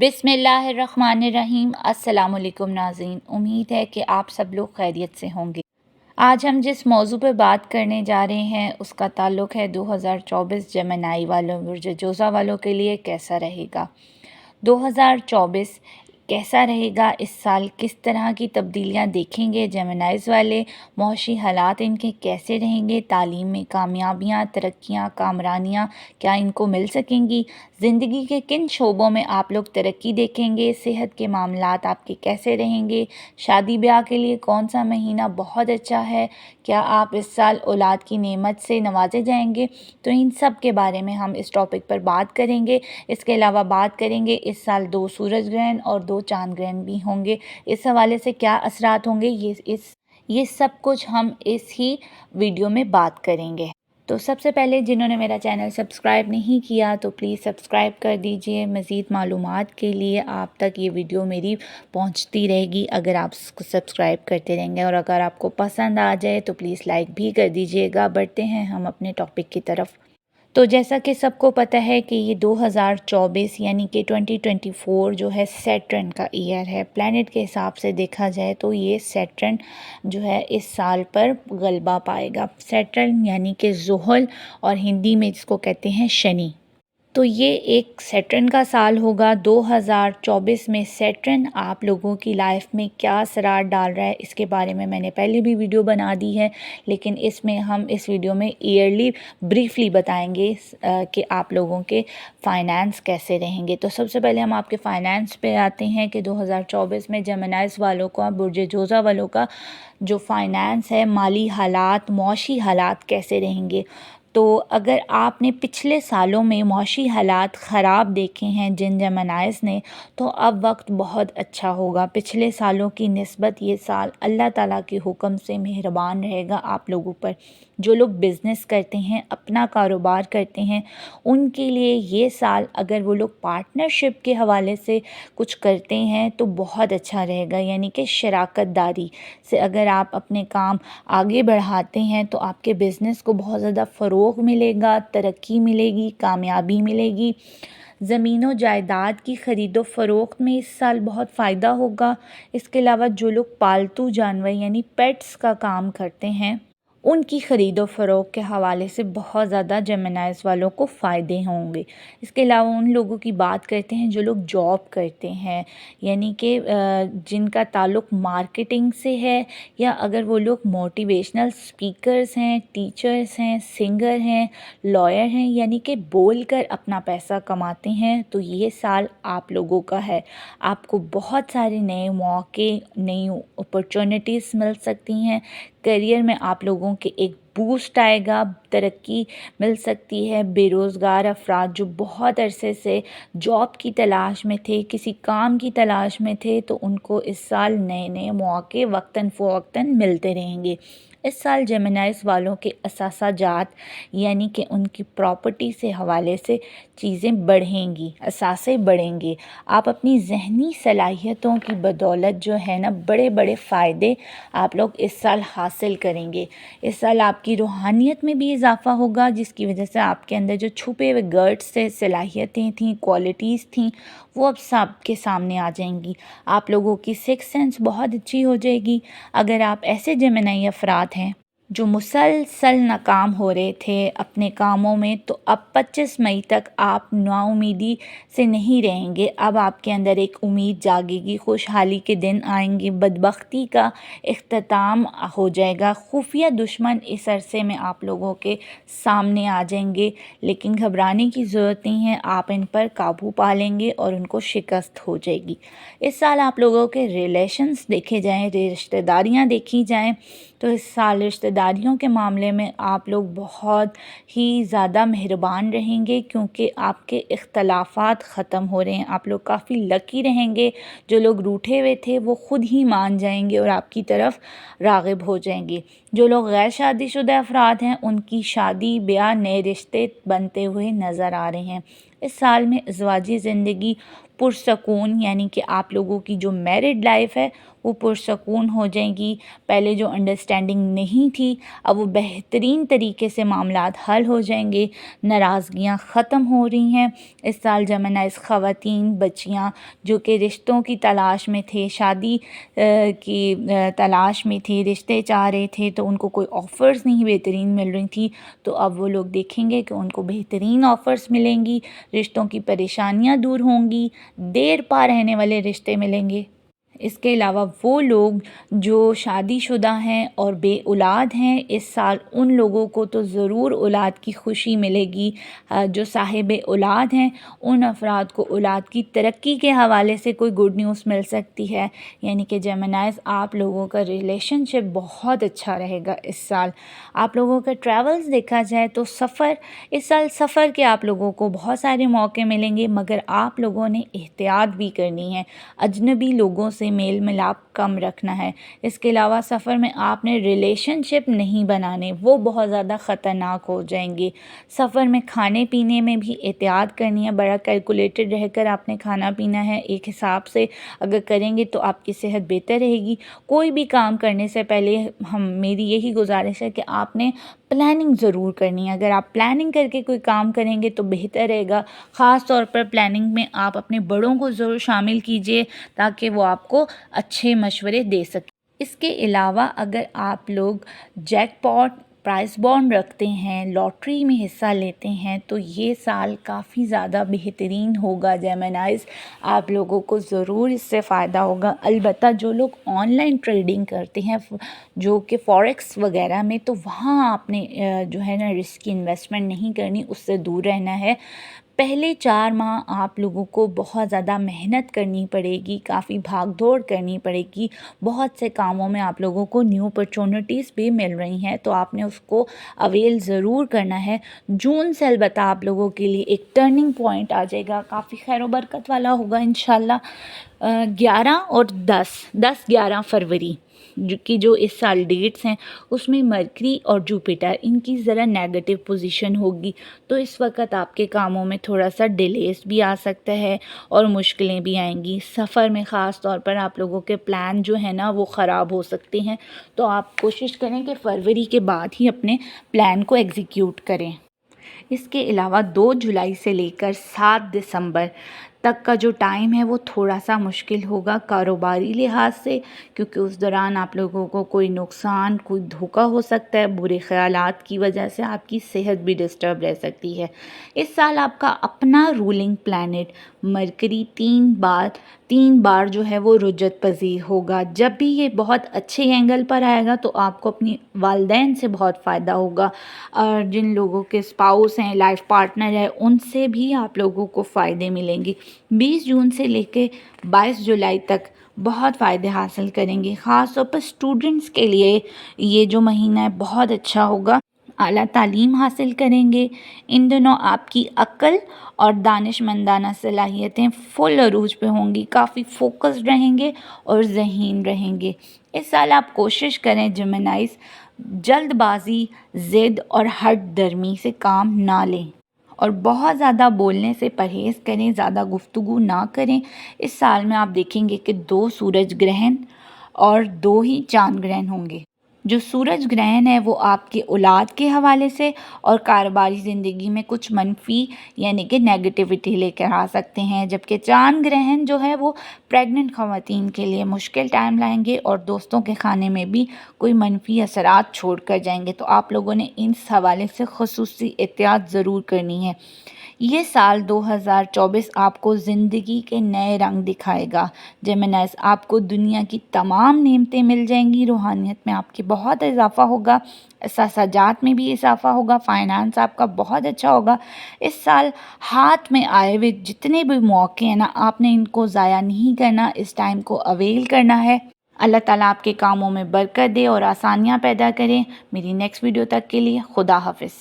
बिस्मिल्लाहिर्रहमानिर्रहीम। अस्सलाम वालेकुम नाज़रीन, उम्मीद है कि आप सब लोग खैरियत से होंगे। आज हम जिस मौजू पर बात करने जा रहे हैं उसका ताल्लुक़ है 2024 जेमिनी वालों बुर्ज जोज़ा वालों के लिए कैसा रहेगा। 2024 कैसा रहेगा, इस साल किस तरह की तब्दीलियां देखेंगे जेमिनीज़ वाले, मौशी हालात इनके कैसे रहेंगे, तालीम में कामयाबियां, तरक्कियां, कामरानियां क्या इनको मिल सकेंगी, ज़िंदगी के किन शोबों में आप लोग तरक्की देखेंगे, सेहत के मामलात आपके कैसे रहेंगे, शादी ब्याह के लिए कौन सा महीना बहुत अच्छा है, क्या आप इस साल औलाद की नेमत से नवाजे जाएंगे। तो इन सब के बारे में हम इस टॉपिक पर बात करेंगे। इसके अलावा बात करेंगे इस साल 2 सूरज ग्रहण और 2 चांद ग्रहण भी होंगे, इस हवाले से क्या असरात होंगे, ये सब कुछ हम इस ही वीडियो में बात करेंगे। तो सबसे पहले जिन्होंने मेरा चैनल सब्सक्राइब नहीं किया तो प्लीज़ सब्सक्राइब कर दीजिए। मज़ीद मालूमात के लिए आप तक ये वीडियो मेरी पहुंचती रहेगी अगर आप सब्सक्राइब करते रहेंगे, और अगर आपको पसंद आ जाए तो प्लीज़ लाइक भी कर दीजिएगा। बढ़ते हैं हम अपने टॉपिक की तरफ। तो जैसा कि सबको पता है कि ये 2024 यानी कि 2024 जो है सैटर्न का ईयर है। प्लैनेट के हिसाब से देखा जाए तो ये सैटर्न जो है इस साल पर गलबा पाएगा। सैटर्न यानी कि ज़ुहल और हिंदी में जिसको कहते हैं शनि। तो ये एक सैटर्न का साल होगा। 2024 में सैटर्न आप लोगों की लाइफ में क्या असरार डाल रहा है इसके बारे में मैंने पहले भी वीडियो बना दी है, लेकिन इसमें हम इस वीडियो में ईयरली ब्रीफली बताएंगे कि आप लोगों के फाइनेंस कैसे रहेंगे। तो सबसे पहले हम आपके फाइनेंस पे आते हैं कि 2024 में जेमिनीज़ वालों का, बुर्ज जोज़ा वालों का जो फाइनेंस है, माली हालात, मौशी हालात कैसे रहेंगे। तो अगर आपने पिछले सालों में मौशी हालात ख़राब देखे हैं जिन जेमिनीज़ ने, तो अब वक्त बहुत अच्छा होगा। पिछले सालों की निस्बत ये साल अल्लाह ताला के हुक्म से मेहरबान रहेगा आप लोगों पर। जो लोग बिज़नेस करते हैं, अपना कारोबार करते हैं, उनके लिए ये साल, अगर वो लोग पार्टनरशिप के हवाले से कुछ करते हैं तो बहुत अच्छा रहेगा। यानी कि शराकत दारी से अगर आप अपने काम आगे बढ़ाते हैं तो आपके बिज़नेस को बहुत ज़्यादा फ़रोग़ मिलेगा, तरक्की मिलेगी, कामयाबी मिलेगी। ज़मीनों जायदाद की ख़रीदो फ़रोख्त में इस साल बहुत फ़ायदा होगा। इसके अलावा जो लोग पालतू जानवर यानी पेट्स का काम करते हैं, उनकी ख़रीदो फ़रोख्त के हवाले से बहुत ज़्यादा जेमिनीज़ वालों को फ़ायदे होंगे। इसके अलावा उन लोगों की बात करते हैं जो लोग जॉब करते हैं, यानी कि जिनका ताल्लुक़ मार्केटिंग से है, या अगर वो लोग मोटिवेशनल स्पीकर्स हैं, टीचर्स हैं, सिंगर हैं, लॉयर हैं, यानी कि बोल कर अपना पैसा कमाते हैं, तो ये साल आप लोगों का है। आपको बहुत सारे नए मौके, नई अपॉर्चुनिटीज़ मिल सकती हैं। करियर में आप लोगों के एक बूस्ट आएगा, तरक्की मिल सकती है। बेरोज़गार अफराद जो बहुत अरसे से जॉब की तलाश में थे, किसी काम की तलाश में थे, तो उनको इस साल नए नए मौके वक्तन फ़वक्तन मिलते रहेंगे। इस साल जेमिनीज़ वालों के असासाजात यानी कि उनकी प्रॉपर्टी से हवाले से चीज़ें बढ़ेंगी, असासे बढ़ेंगे। आप अपनी ज़हनी सलाहियतों की बदौलत जो है ना, बड़े बड़े फ़ायदे आप लोग इस साल हासिल करेंगे। इस साल आपकी रूहानियत में भी इजाफ़ा होगा, जिसकी वजह से आपके अंदर जो छुपे हुए गट्स से सलाहियतें थीं, क्वालिटीज़ थीं, वो अब सबके सामने आ जाएंगी। आप लोगों की सिक्स सेंस बहुत अच्छी हो जाएगी। अगर आप ऐसे जेमिनी अफराद हैं जो मुसलसल नाकाम हो रहे थे अपने कामों में, तो अब 25 मई तक आप नाउमीदी से नहीं रहेंगे। अब आपके अंदर एक उम्मीद जागेगी, खुशहाली के दिन आएंगे, बदबख्ती का इख्तिताम हो जाएगा। खुफिया दुश्मन इस अरसे में आप लोगों के सामने आ जाएंगे, लेकिन घबराने की ज़रूरत नहीं है, आप इन पर काबू पा लेंगे और उनको शिकस्त हो जाएगी। इस साल आप लोगों के रिलेशंस देखे जाएँ, रिश्तेदारियाँ देखी जाएँ, तो इस साल रिश्तेदारियों के मामले में आप लोग बहुत ही ज़्यादा मेहरबान रहेंगे, क्योंकि आपके इख्तलाफात ख़त्म हो रहे हैं। आप लोग काफ़ी लकी रहेंगे। जो लोग रूठे हुए थे वो ख़ुद ही मान जाएंगे और आपकी तरफ राग़िब हो जाएंगे। जो लोग गैर शादीशुदा अफराद हैं, उनकी शादी ब्याह, नए रिश्ते बनते हुए नज़र आ रहे हैं। इस साल में अज़वाजी ज़िंदगी पुरसकून, यानी कि आप लोगों की जो मैरिड लाइफ है وہ پرسکون ہو جائیں گی. پہلے جو انڈرسٹینڈنگ نہیں تھی اب وہ بہترین طریقے سے معاملات حل ہو جائیں گے. ناراضگیاں ختم ہو رہی ہیں. اس سال جیمنائز خواتین بچیاں جو کہ رشتوں کی تلاش میں تھے، شادی کی تلاش میں تھے، رشتے چاہ رہے تھے تو ان کو کوئی آفرز نہیں بہترین مل رہی تھی، تو اب وہ لوگ دیکھیں گے کہ ان کو بہترین آفرز ملیں گی، رشتوں کی پریشانیاں دور ہوں گی، دیر پا رہنے والے رشتے ملیں گے. اس کے علاوہ وہ لوگ جو شادی شدہ ہیں اور بے اولاد ہیں، اس سال ان لوگوں کو تو ضرور اولاد کی خوشی ملے گی. جو صاحب اولاد ہیں ان افراد کو اولاد کی ترقی کے حوالے سے کوئی گڈ نیوز مل سکتی ہے. یعنی کہ جیمنائز آپ لوگوں کا ریلیشن شپ بہت اچھا رہے گا اس سال. آپ لوگوں کا ٹریولز دیکھا جائے تو اس سال سفر کے آپ لوگوں کو بہت سارے موقع ملیں گے، مگر آپ لوگوں نے احتیاط بھی کرنی ہے. اجنبی لوگوں سے میل ملاپ کم رکھنا ہے. اس کے علاوہ سفر میں آپ نے ریلیشن شپ نہیں بنانے، وہ بہت زیادہ خطرناک ہو جائیں گے. سفر میں کھانے پینے میں بھی احتیاط کرنی ہے، بڑا کیلکولیٹڈ رہ کر آپ نے کھانا پینا ہے. ایک حساب سے اگر کریں گے تو آپ کی صحت بہتر رہے گی. کوئی بھی کام کرنے سے پہلے میری یہی گزارش ہے کہ آپ نے پلاننگ ضرور کرنی ہے. اگر آپ پلاننگ کر کے کوئی کام کریں گے تو بہتر رہے گا. خاص طور پر پلاننگ میں آپ اپنے بڑوں کو ضرور شامل کیجئے تاکہ وہ آپ کو اچھے مشورے دے سکیں. اس کے علاوہ اگر آپ لوگ جیک پاٹ، پرائز بانڈ رکھتے ہیں، لاٹری میں حصہ لیتے ہیں تو یہ سال کافی زیادہ بہترین ہوگا. جیمنائز آپ لوگوں کو ضرور اس سے فائدہ ہوگا. البتہ جو لوگ آن لائن ٹریڈنگ کرتے ہیں جو کہ فوریکس وغیرہ میں، تو وہاں آپ نے جو ہے نا رسک کی انویسٹمنٹ نہیں کرنی، اس سے دور رہنا ہے. پہلے 4 ماہ آپ لوگوں کو بہت زیادہ محنت کرنی پڑے گی، کافی بھاگ دوڑ کرنی پڑے گی. بہت سے کاموں میں آپ لوگوں کو نیو اپرچونٹیز بھی مل رہی ہیں تو آپ نے اس کو اویل ضرور کرنا ہے. جون سے البتہ آپ لوگوں کے لیے ایک ٹرننگ پوائنٹ آ جائے گا، کافی خیر و برکت والا ہوگا انشاءاللہ. 11 اور 10 11 فروری جو اس سال ڈیٹس ہیں اس میں مرکری اور جوپیٹر ان کی ذرا نیگیٹو پوزیشن ہوگی، تو اس وقت آپ کے کاموں میں تھوڑا سا ڈیلیز بھی آ سکتا ہے اور مشکلیں بھی آئیں گی. سفر میں خاص طور پر آپ لوگوں کے پلان جو ہے نا وہ خراب ہو سکتے ہیں، تو آپ کوشش کریں کہ فروری کے بعد ہی اپنے پلان کو ایگزیکیوٹ کریں. اس کے علاوہ 2 جولائی سے لے کر 7 دسمبر تک کا جو ٹائم ہے وہ تھوڑا سا مشکل ہوگا کاروباری لحاظ سے، کیونکہ اس دوران آپ لوگوں کو کوئی نقصان، کوئی دھوکہ ہو سکتا ہے. برے خیالات کی وجہ سے آپ کی صحت بھی ڈسٹرب رہ سکتی ہے. اس سال آپ کا اپنا رولنگ پلانٹ مرکری 3 بار جو ہے وہ رجت پذیر ہوگا. جب بھی یہ بہت اچھے اینگل پر آئے گا تو آپ کو اپنی والدین سے بہت فائدہ ہوگا، اور جن لوگوں کے اسپاؤس ہیں، لائف پارٹنر ہے، ان سے بھی آپ لوگوں کو فائدے ملیں گے. 20 جون سے لے کے 22 جولائی تک بہت فائدے حاصل کریں گے. خاص طور پر اسٹوڈنٹس کے لیے یہ جو مہینہ ہے بہت اچھا ہوگا. اعلیٰ تعلیم حاصل کریں گے. ان دنوں آپ کی عقل اور دانش مندانہ صلاحیتیں فل عروج پہ ہوں گی. کافی فوکسڈ رہیں گے اور ذہین رہیں گے. اس سال آپ کوشش کریں جیمنائز جلد بازی، ضد اور ہٹ درمی سے کام نہ لیں اور بہت زیادہ بولنے سے پرہیز کریں، زیادہ گفتگو نہ کریں. اس سال میں آپ دیکھیں گے کہ 2 سورج گرہن اور 2 ہی چاند گرہن ہوں گے. جو سورج گرہن ہے وہ آپ کے اولاد کے حوالے سے اور کاروباری زندگی میں کچھ منفی یعنی کہ نیگیٹیوٹی لے کر آ سکتے ہیں، جبکہ چاند گرہن جو ہے وہ پریگننٹ خواتین کے لیے مشکل ٹائم لائیں گے اور دوستوں کے کھانے میں بھی کوئی منفی اثرات چھوڑ کر جائیں گے. تو آپ لوگوں نے اس حوالے سے خصوصی احتیاط ضرور کرنی ہے. یہ سال 2024 آپ کو زندگی کے نئے رنگ دکھائے گا. جیمنائز آپ کو دنیا کی تمام نعمتیں مل جائیں گی. روحانیت میں آپ کی بہت اضافہ ہوگا، احساسات میں بھی اضافہ ہوگا. فائنانس آپ کا بہت اچھا ہوگا. اس سال ہاتھ میں آئے ہوئے جتنے بھی موقع ہیں نا، آپ نے ان کو ضائع نہیں کرنا، اس ٹائم کو اویل کرنا ہے. اللہ تعالیٰ آپ کے کاموں میں برکت دے اور آسانیاں پیدا کریں. میری نیکسٹ ویڈیو تک کے لیے خدا حافظ.